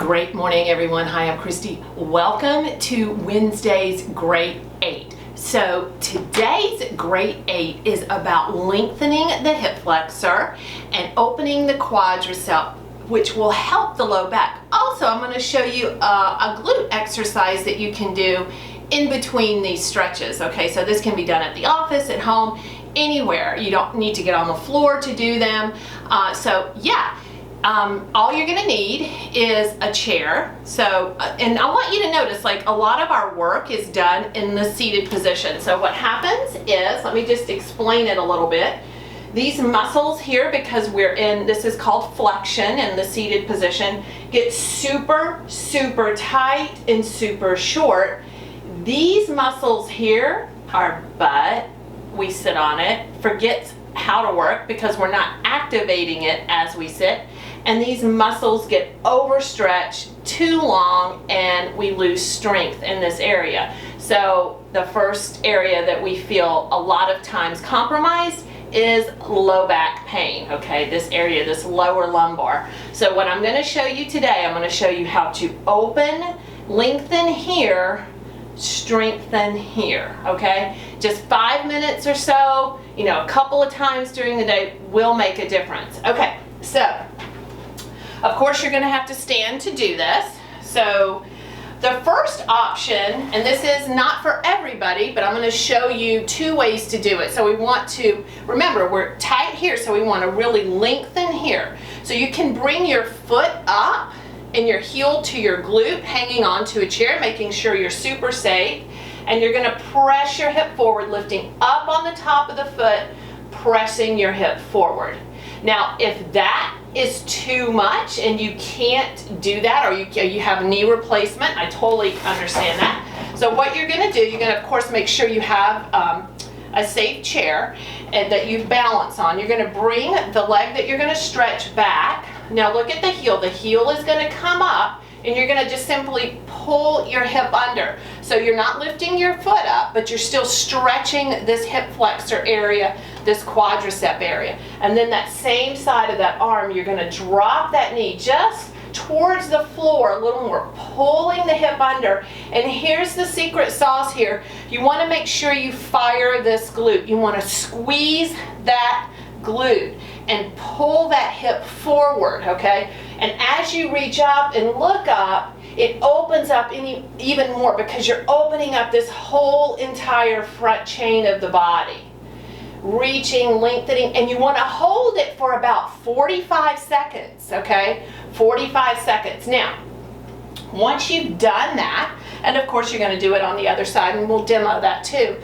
Great morning, everyone. Hi, I'm Christy. Welcome to Wednesday's Grade 8. So today's Grade 8 is about lengthening the hip flexor and opening the quadricep, which will help the low back. Also, I'm going to show you a glute exercise that you can do in between these stretches. Okay, so this can be done at the office, at home, anywhere. You don't need to get on the floor to do them. All you're gonna need is a chair. And I want you to notice, like, a lot of our work is done in the seated position. So what happens is, let me just explain it a little bit. These muscles here, because we're in, this is called flexion in the seated position, get super, super tight and super short. These muscles here, our butt, we sit on it, forgets how to work because we're not activating it as we sit. And these muscles get overstretched too long and we lose strength in this area. So the first area that we feel a lot of times compromised is low back pain, okay? This area, this lower lumbar. So what I'm gonna show you today, I'm gonna show you how to open, lengthen here, strengthen here, okay? Just 5 minutes or so, you know, a couple of times during the day will make a difference. Okay, so of course you're going to have to stand to do this. So the first option, and this is not for everybody, but I'm going to show you 2 ways to do it. So we want to, remember, we're tight here, so we want to really lengthen here. So you can bring your foot up and your heel to your glute, hanging onto a chair, making sure you're super safe. And you're going to press your hip forward, lifting up on the top of the foot, pressing your hip forward. Now, if that is too much and you can't do that, or you have knee replacement, I totally understand that. So what you're going to do, you're going to, of course, make sure you have a safe chair and that you balance on. You're going to bring the leg that you're going to stretch back. Now look at the heel. The heel is going to come up and you're going to just simply pull your hip under. So you're not lifting your foot up, but you're still stretching this hip flexor area, this quadricep area. And then that same side of that arm, you're going to drop that knee just towards the floor a little more, pulling the hip under. And here's the secret sauce here. You want to make sure you fire this glute. You want to squeeze that glute and pull that hip forward, okay? And as you reach up and look up, it opens up even more because you're opening up this whole entire front chain of the body. Reaching, lengthening, and you want to hold it for about 45 seconds, okay? 45 seconds. Now, once you've done that, and of course you're going to do it on the other side, and we'll demo that too.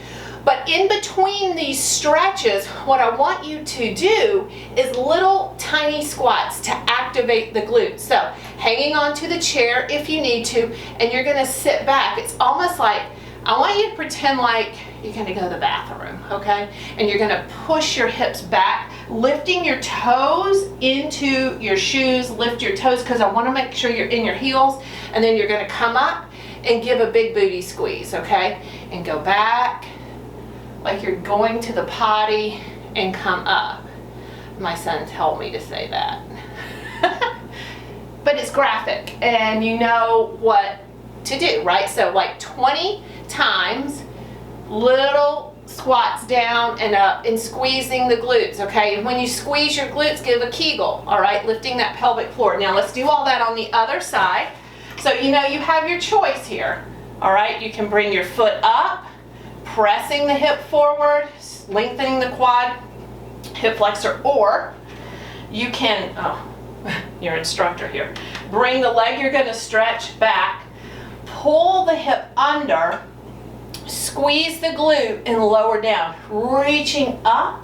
But in between these stretches, what I want you to do is little tiny squats to activate the glutes. So hanging onto the chair if you need to, and you're going to sit back. It's almost like, I want you to pretend like you're going to go to the bathroom, okay? And you're going to push your hips back, lifting your toes into your shoes. Lift your toes because I want to make sure you're in your heels. And then you're going to come up and give a big booty squeeze, okay? And go back like you're going to the potty and come up. My son told me to say that. But it's graphic and you know what to do, right? So like 20 times, little squats down and up and squeezing the glutes, okay? And when you squeeze your glutes, give a Kegel, all right? Lifting that pelvic floor. Now let's do all that on the other side. So you know you have your choice here, all right? You can bring your foot up, pressing the hip forward, lengthening the quad, hip flexor, or you can, your instructor here, bring the leg you're going to stretch back, pull the hip under, squeeze the glute and lower down, reaching up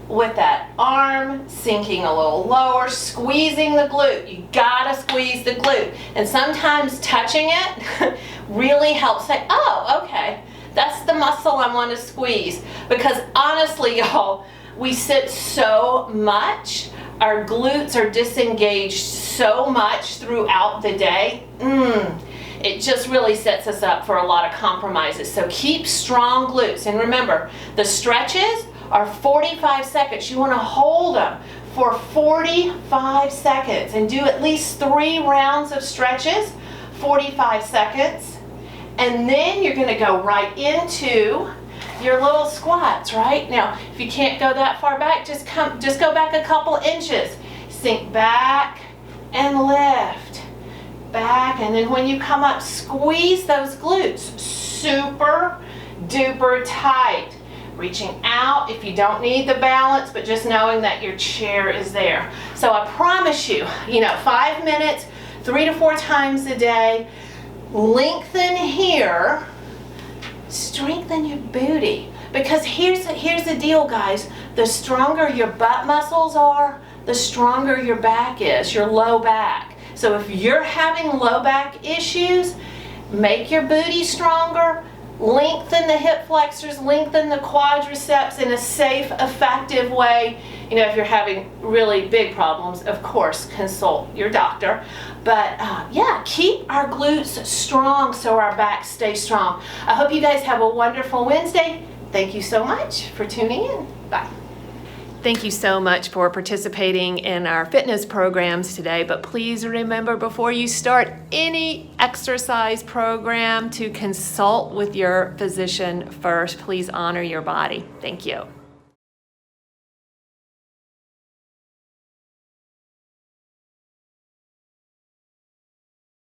with that arm, sinking a little lower, squeezing the glute. You gotta squeeze the glute. And sometimes touching it really helps say, oh, okay, that's the muscle I want to squeeze. Because honestly, y'all, we sit so much, our glutes are disengaged so much throughout the day. It just really sets us up for a lot of compromises. So keep strong glutes. And remember, the stretches are 45 seconds. You want to hold them for 45 seconds and do at least 3 rounds of stretches, 45 seconds. And then you're going to go right into your little squats, right? Now, if you can't go that far back, just go back a couple inches. Sink back and lift. Back, and then when you come up, squeeze those glutes super duper tight. Reaching out if you don't need the balance, but just knowing that your chair is there. So I promise you, 5 minutes, 3 to 4 times a day. Lengthen here, strengthen your booty. Because here's the deal, guys. The stronger your butt muscles are, the stronger your back is, your low back. So if you're having low back issues, make your booty stronger, lengthen the hip flexors, lengthen the quadriceps in a safe, effective way. If you're having really big problems, of course, consult your doctor. But yeah, keep our glutes strong so our backs stay strong. I hope you guys have a wonderful Wednesday. Thank you so much for tuning in. Bye. Thank you so much for participating in our fitness programs today, but please remember before you start any exercise program to consult with your physician first. Please honor your body. Thank you.